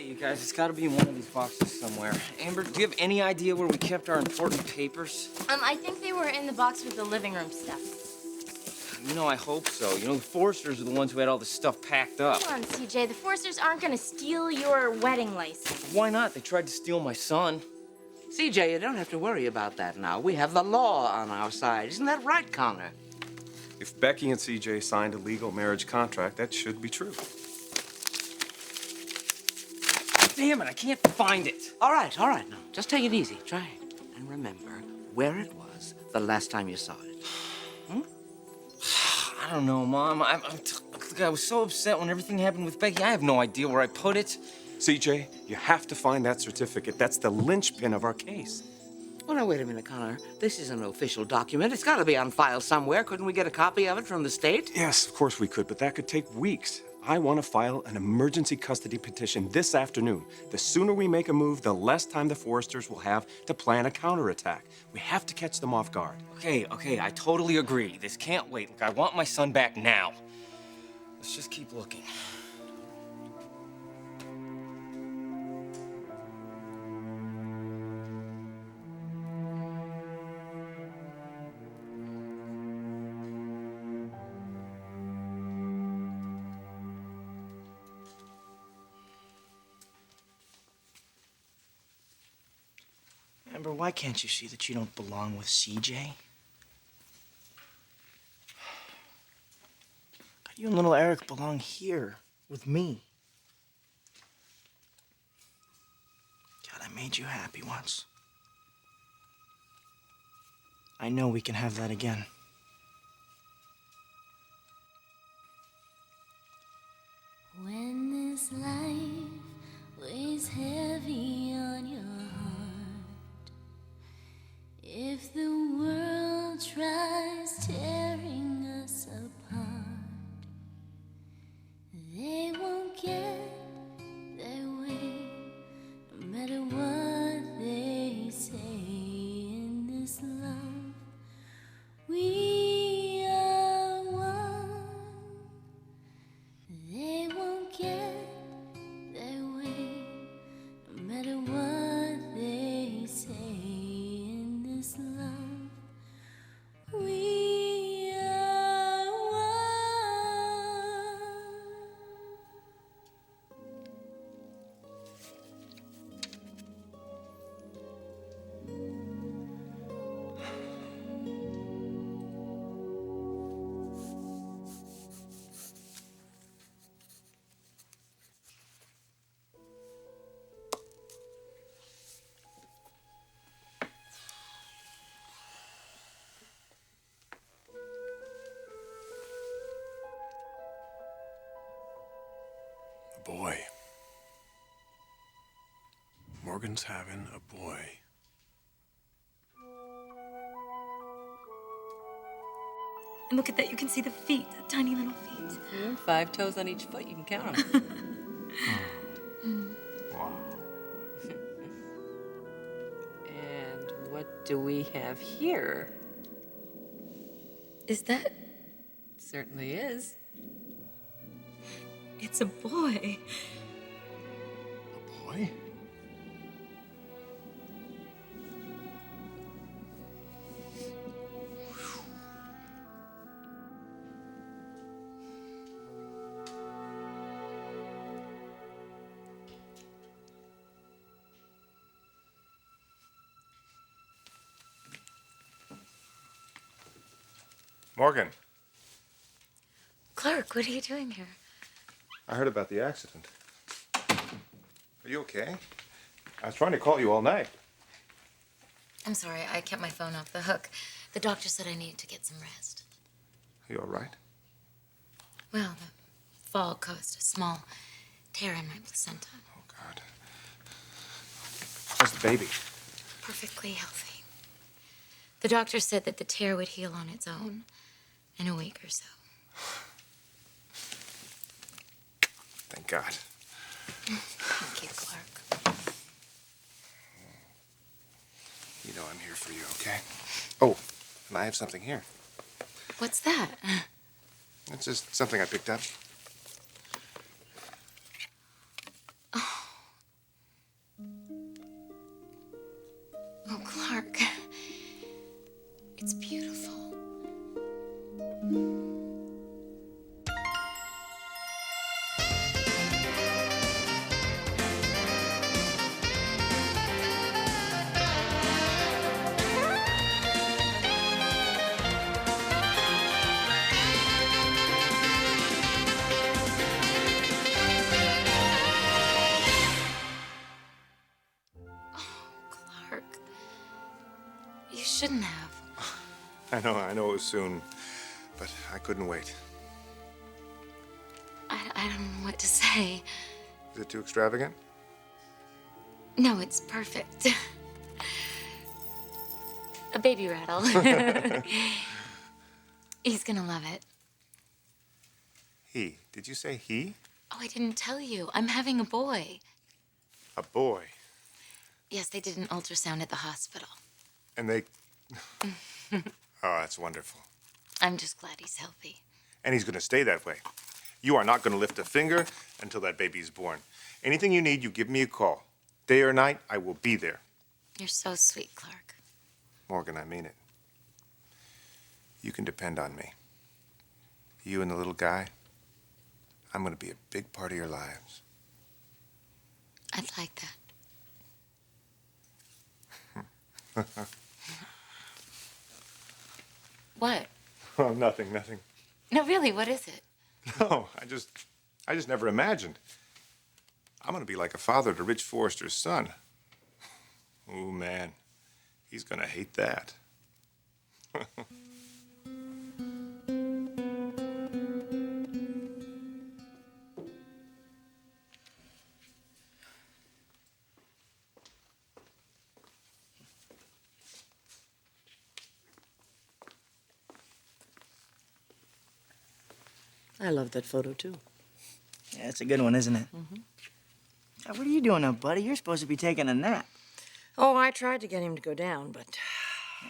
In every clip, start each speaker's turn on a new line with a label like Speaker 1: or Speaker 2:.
Speaker 1: you guys. It's got to be in one of these boxes somewhere. Amber, do you have any idea where we kept our important papers?
Speaker 2: I think they were in the box with the living room stuff.
Speaker 1: You know, I hope so. You know, the Forresters are the ones who had all this stuff packed up.
Speaker 2: Come on, CJ. The Forresters aren't going to steal your wedding license.
Speaker 1: Why not? They tried to steal my son.
Speaker 3: CJ, you don't have to worry about that now. We have the law on our side. Isn't that right, Connor?
Speaker 4: If Becky and CJ signed a legal marriage contract, that should be true.
Speaker 1: Damn it, I can't find it.
Speaker 3: All right, now. Just take it easy. Try it. And remember where it was the last time you saw it.
Speaker 1: I don't know, Mom. I was so upset when everything happened with Becky. I have no idea where I put it.
Speaker 4: CJ, you have to find that certificate. That's the linchpin of our case.
Speaker 3: Well, now, wait a minute, Connor. This is an official document. It's got to be on file somewhere. Couldn't we get a copy of it from the state?
Speaker 4: Yes, of course we could, but that could take weeks. I want to file an emergency custody petition this afternoon. The sooner we make a move, the less time the Forresters will have to plan a counterattack. We have to catch them off guard.
Speaker 1: Okay, I totally agree. This can't wait. Look, I want my son back now. Let's just keep looking. Amber, why can't you see that you don't belong with CJ? You and little Eric belong here with me. God, I made you happy once. I know we can have that again.
Speaker 5: When this life weighs heavy on your heart, if the world tries tearing us apart, they won't get their way, no matter what they say. In this love, we are one. They won't get their way, no matter what they say. In this love, we are one.
Speaker 4: A boy. Morgan's having a boy.
Speaker 6: And look at that, you can see the feet, the tiny little feet.
Speaker 7: 5 toes on each foot, you can count them.
Speaker 4: Wow.
Speaker 7: And what do we have here?
Speaker 6: Is that...
Speaker 7: Certainly is.
Speaker 6: It's a boy.
Speaker 4: A boy? Morgan,
Speaker 2: Clarke, what are you doing here?
Speaker 4: I heard about the accident. Are you okay? I was trying to call you all night.
Speaker 2: I'm sorry, I kept my phone off the hook. The doctor said I needed to get some rest.
Speaker 4: Are you all right?
Speaker 2: Well, the fall caused a small tear in my placenta.
Speaker 4: Oh, God. How's the baby?
Speaker 2: Perfectly healthy. The doctor said that the tear would heal on its own in a week or so.
Speaker 4: Thank God.
Speaker 2: Thank you, Clarke.
Speaker 4: You know I'm here for you, okay? Oh, and I have something here.
Speaker 2: What's that?
Speaker 4: It's just something I picked up.
Speaker 2: shouldn't have.
Speaker 8: I know it was soon, but I couldn't wait.
Speaker 2: I don't know what to say.
Speaker 8: Is it too extravagant?
Speaker 2: No, it's perfect. A baby rattle. He's gonna love it.
Speaker 8: He. Did you say he?
Speaker 2: Oh, I didn't tell you. I'm having a boy.
Speaker 8: A boy.
Speaker 2: Yes, they did an ultrasound at the hospital.
Speaker 8: And they... Oh, that's wonderful.
Speaker 2: I'm just glad he's healthy.
Speaker 8: And he's going to stay that way. You are not going to lift a finger until that baby is born. Anything you need, you give me a call. Day or night, I will be there.
Speaker 2: You're so sweet, Clarke.
Speaker 8: Morgan, I mean it. You can depend on me. You and the little guy, I'm going to be a big part of your lives.
Speaker 2: I'd like that. What?
Speaker 8: Oh, nothing.
Speaker 2: No, really, what is it?
Speaker 8: No, I just never imagined. I'm going to be like a father to Rich Forrester's son. Oh, man. He's going to hate that.
Speaker 3: I love that photo, too.
Speaker 9: Yeah, it's a good one, isn't it? What are you doing up, buddy? You're supposed to be taking a nap.
Speaker 7: Oh, I tried to get him to go down, but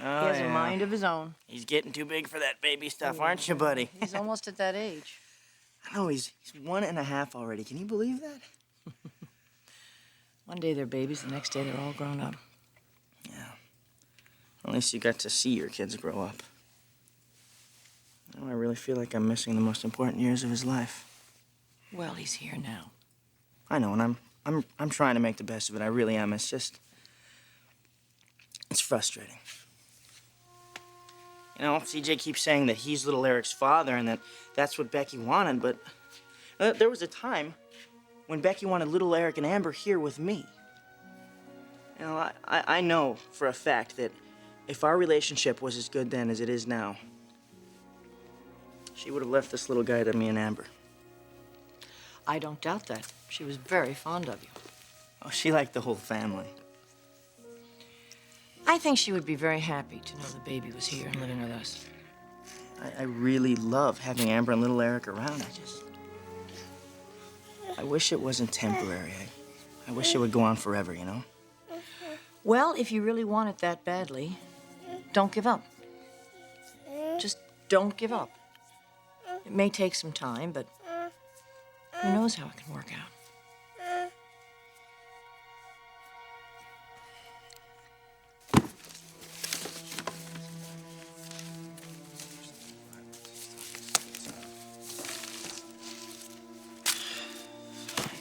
Speaker 9: Oh,
Speaker 7: he has a mind of his own.
Speaker 9: He's getting too big for that baby stuff, aren't you, buddy?
Speaker 7: He's almost at that age.
Speaker 9: I know, he's 1.5 already. Can you believe that?
Speaker 7: One day they're babies, the next day they're all grown up.
Speaker 9: Yeah. At least you got to see your kids grow up. I really feel like I'm missing the most important years of his life.
Speaker 7: Well, he's here now.
Speaker 9: I know, and I'm trying to make the best of it. I really am. It's just... it's frustrating. You know, CJ keeps saying that he's little Eric's father and that that's what Becky wanted, but there was a time when Becky wanted little Eric and Amber here with me. You know, I know for a fact that if our relationship was as good then as it is now, she would have left this little guy to me and Amber.
Speaker 7: I don't doubt that. She was very fond of you.
Speaker 9: Oh, she liked the whole family.
Speaker 7: I think she would be very happy to know the baby was here and living with us.
Speaker 9: I really love having Amber and little Eric around. I wish it wasn't temporary. I wish it would go on forever, you know?
Speaker 7: Well, if you really want it that badly, don't give up. Just don't give up. It may take some time, but who knows how it can work out.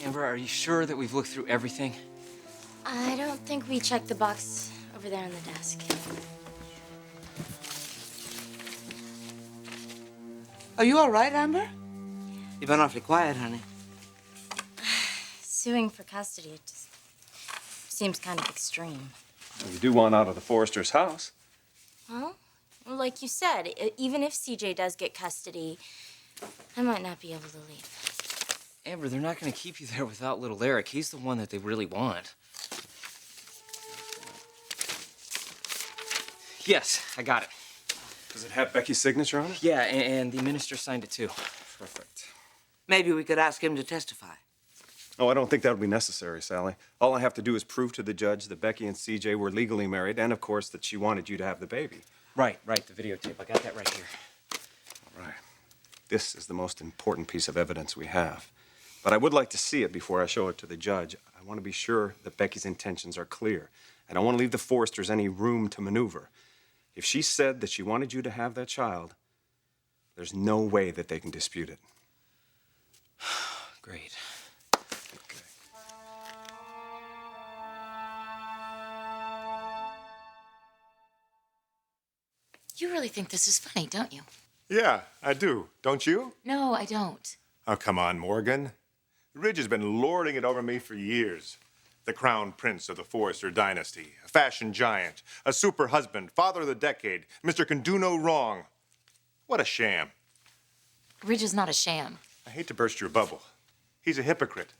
Speaker 1: Amber, are you sure that we've looked through everything?
Speaker 2: I don't think we checked the box over there on the desk.
Speaker 3: Are you all right, Amber? You've been awfully quiet, honey.
Speaker 2: Suing for custody, it just seems kind of extreme.
Speaker 4: You do want out of the Forresters' house.
Speaker 2: Well, like you said, even if CJ does get custody, I might not be able to leave.
Speaker 1: Amber, they're not going to keep you there without little Eric. He's the one that they really want. Yes, I got it.
Speaker 4: Does it have Becky's signature on it?
Speaker 1: Yeah, and the minister signed it too.
Speaker 4: Perfect.
Speaker 3: Maybe we could ask him to testify.
Speaker 4: Oh, I don't think that would be necessary, Sally. All I have to do is prove to the judge that Becky and CJ were legally married, and of course that she wanted you to have the baby.
Speaker 1: Right, the videotape. I got that right here.
Speaker 4: All right. This is the most important piece of evidence we have. But I would like to see it before I show it to the judge. I want to be sure that Becky's intentions are clear. I don't want to leave the Forresters any room to maneuver. If she said that she wanted you to have that child, there's no way that they can dispute it.
Speaker 1: Great.
Speaker 4: Okay.
Speaker 2: You really think this is funny, don't you?
Speaker 8: Yeah, I do. Don't you?
Speaker 2: No, I don't.
Speaker 8: Oh, come on, Morgan. Ridge has been lording it over me for years. The crown prince of the Forrester dynasty, a fashion giant, a super husband, father of the decade, Mr. Can Do No Wrong. What a sham.
Speaker 2: Ridge is not a sham.
Speaker 8: I hate to burst your bubble. He's a hypocrite,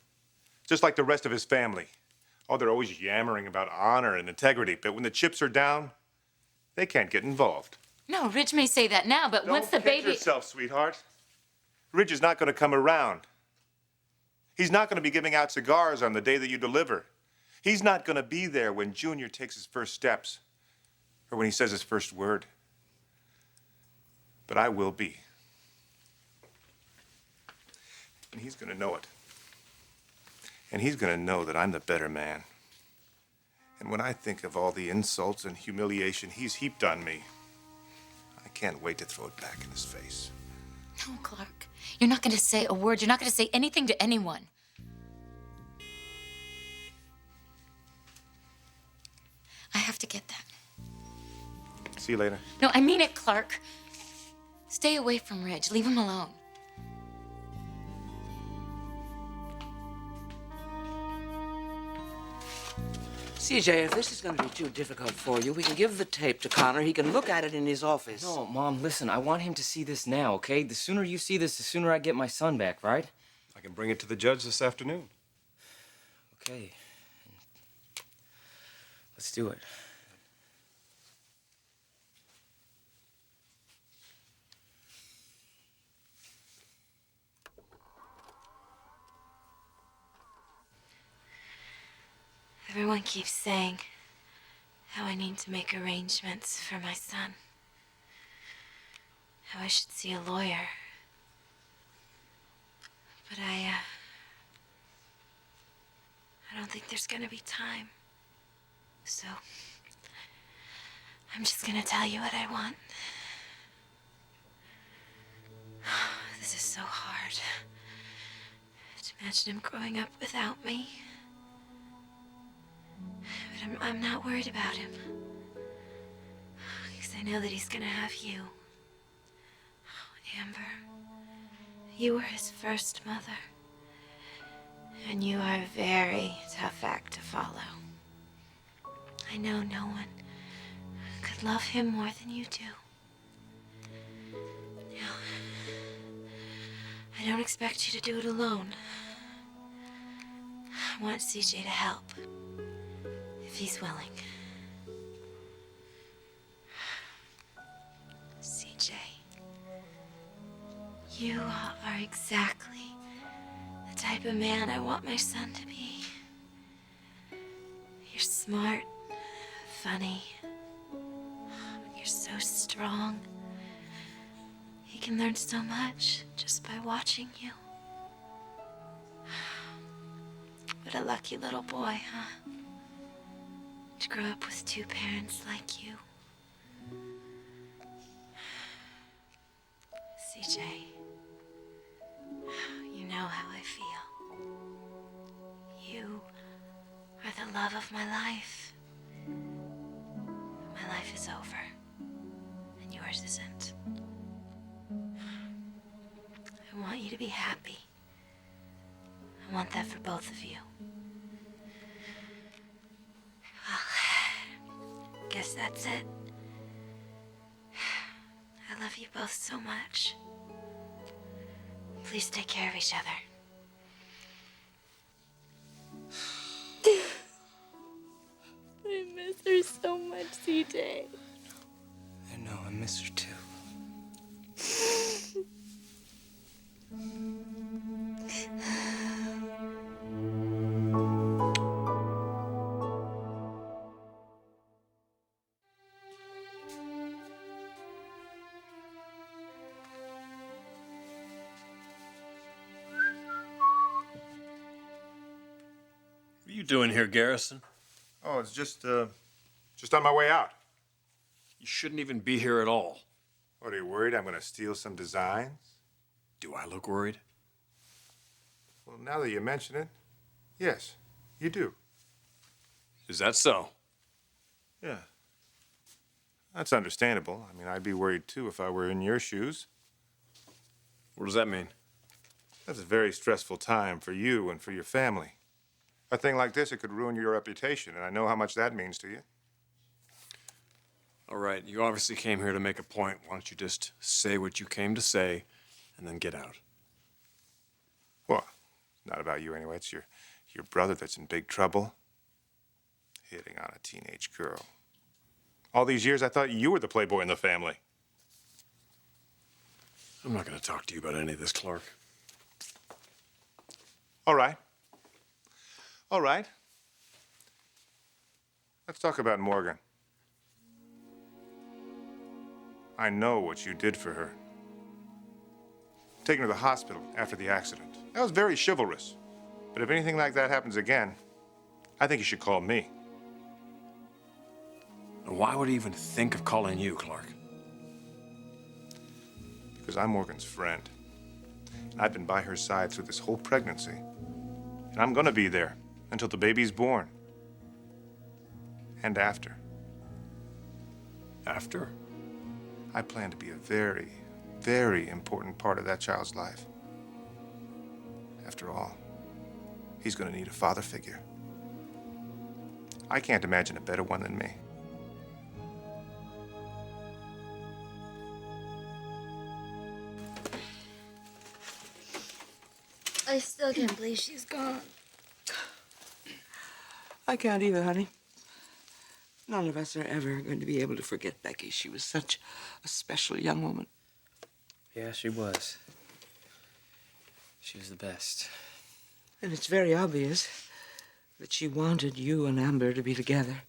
Speaker 8: just like the rest of his family. Oh, they're always yammering about honor and integrity, but when the chips are down, they can't get involved.
Speaker 2: No, Ridge may say that now, but once the
Speaker 8: Don't kid
Speaker 2: baby...
Speaker 8: yourself, sweetheart. Ridge is not going to come around. He's not going to be giving out cigars on the day that you deliver. He's not going to be there when Junior takes his first steps or when he says his first word. But I will be. And he's going to know it. And he's going to know that I'm the better man. And when I think of all the insults and humiliation he's heaped on me, I can't wait to throw it back in his face.
Speaker 2: No, Clarke. You're not going to say a word. You're not going to say anything to anyone. I have to get that.
Speaker 8: See you later.
Speaker 2: No, I mean it, Clarke. Stay away from Ridge. Leave him alone.
Speaker 3: CJ, if this is going to be too difficult for you, we can give the tape to Connor. He can look at it in his office.
Speaker 1: No, Mom, listen, I want him to see this now, okay? The sooner you see this, the sooner I get my son back, right?
Speaker 4: I can bring it to the judge this afternoon.
Speaker 1: Okay. Let's do it.
Speaker 2: Everyone keeps saying how I need to make arrangements for my son. How I should see a lawyer. But I don't think there's gonna be time. So, I'm just gonna tell you what I want. This is so hard. To imagine him growing up without me. But I'm not worried about him. Because I know that he's gonna have you. Oh, Amber, you were his first mother. And you are a very tough act to follow. I know no one could love him more than you do. Now, I don't expect you to do it alone. I want CJ to help. If he's willing. CJ, you are exactly the type of man I want my son to be. You're smart, funny. You're so strong. He can learn so much just by watching you. What a lucky little boy, huh? To grow up with two parents like you. CJ, you know how I feel. You are the love of my life. My life is over, and yours isn't. I want you to be happy. I want that for both of you. Guess that's it. I love you both so much. Please take care of each other. I miss her so much, CJ.
Speaker 1: I know, I miss her too.
Speaker 10: What are you doing here, Garrison?
Speaker 8: Oh, it's just on my way out.
Speaker 10: You shouldn't even be here at all.
Speaker 8: What, are you worried I'm going to steal some designs?
Speaker 10: Do I look worried?
Speaker 8: Well, now that you mention it, yes, you do.
Speaker 10: Is that so?
Speaker 8: Yeah. That's understandable. I mean, I'd be worried too if I were in your shoes.
Speaker 10: What does that mean?
Speaker 8: That's a very stressful time for you and for your family. A thing like this, it could ruin your reputation, and I know how much that means to you.
Speaker 10: All right, you obviously came here to make a point. Why don't you just say what you came to say and then get out?
Speaker 8: Well, not about you anyway. It's your brother that's in big trouble. Hitting on a teenage girl. All these years, I thought you were the playboy in the family.
Speaker 10: I'm not going to talk to you about any of this, Clarke.
Speaker 8: All right. All right. Let's talk about Morgan. I know what you did for her. Taking her to the hospital after the accident. That was very chivalrous. But if anything like that happens again, I think you should call me.
Speaker 10: And why would he even think of calling you, Clarke?
Speaker 8: Because I'm Morgan's friend. And I've been by her side through this whole pregnancy. And I'm gonna be there until the baby's born. And after.
Speaker 10: After?
Speaker 8: I plan to be a very, very important part of that child's life. After all, he's gonna need a father figure. I can't imagine a better one than me.
Speaker 2: I still can't believe she's gone.
Speaker 3: I can't either, honey. None of us are ever going to be able to forget Becky. She was such a special young woman.
Speaker 1: Yeah, she was. She was the best.
Speaker 3: And it's very obvious that she wanted you and Amber to be together.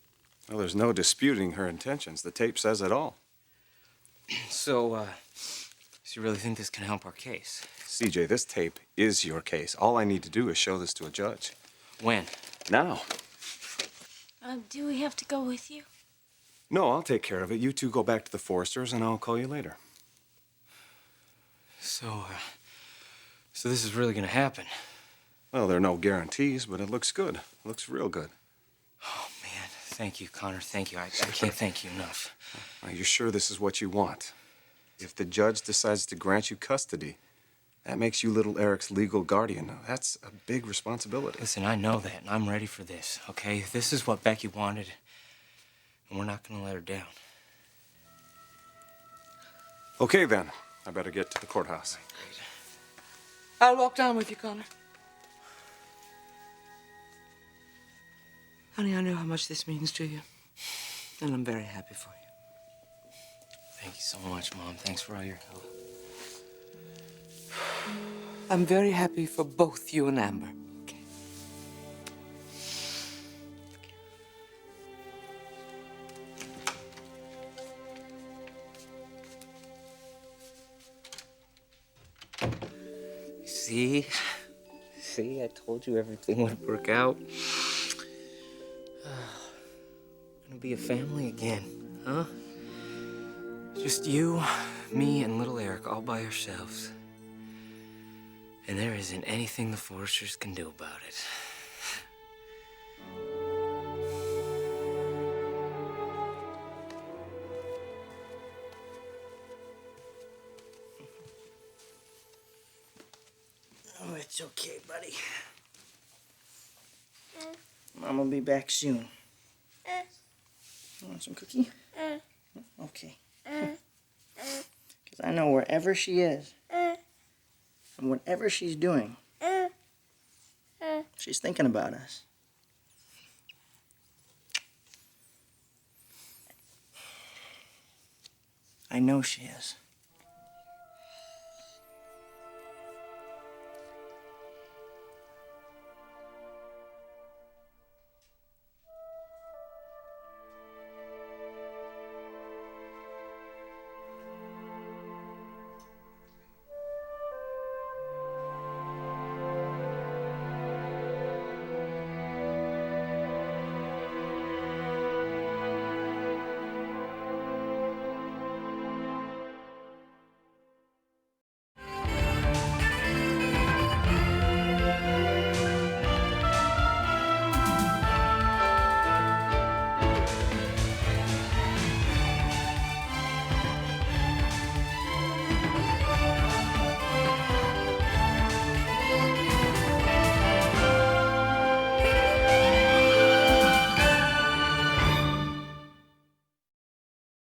Speaker 4: Well, there's no disputing her intentions. The tape says it all.
Speaker 1: So you really think this can help our case?
Speaker 4: CJ, this tape is your case. All I need to do is show this to a judge.
Speaker 1: When?
Speaker 4: Now.
Speaker 2: Do we have to go with you?
Speaker 4: No, I'll take care of it. You two go back to the Forresters, and I'll call you later.
Speaker 1: So this is really gonna happen?
Speaker 4: Well, there are no guarantees, but it looks good. It looks real good.
Speaker 1: Oh, man. Thank you, Connor. Thank you. I can't thank you enough.
Speaker 4: Are you sure this is what you want? If the judge decides to grant you custody, that makes you little Eric's legal guardian. Now, that's a big responsibility.
Speaker 1: Listen, I know that, and I'm ready for this, okay? This is what Becky wanted, and we're not gonna let her down.
Speaker 4: Okay, then. I better get to the courthouse.
Speaker 3: I'll walk down with you, Connor. Honey, I know how much this means to you, and I'm very happy for you.
Speaker 1: Thank you so much, Mom. Thanks for all your help.
Speaker 3: I'm very happy for both you and Amber. Okay.
Speaker 1: See? See, I told you everything would work out. Gonna be a family again, huh? Just you, me, and little Eric all by ourselves. And there isn't anything the Forresters can do about it.
Speaker 9: Oh, it's okay, buddy. Mom will be back soon. You want some cookie? Okay. Because I know wherever she is, and whatever she's doing, she's thinking about us. I know she is.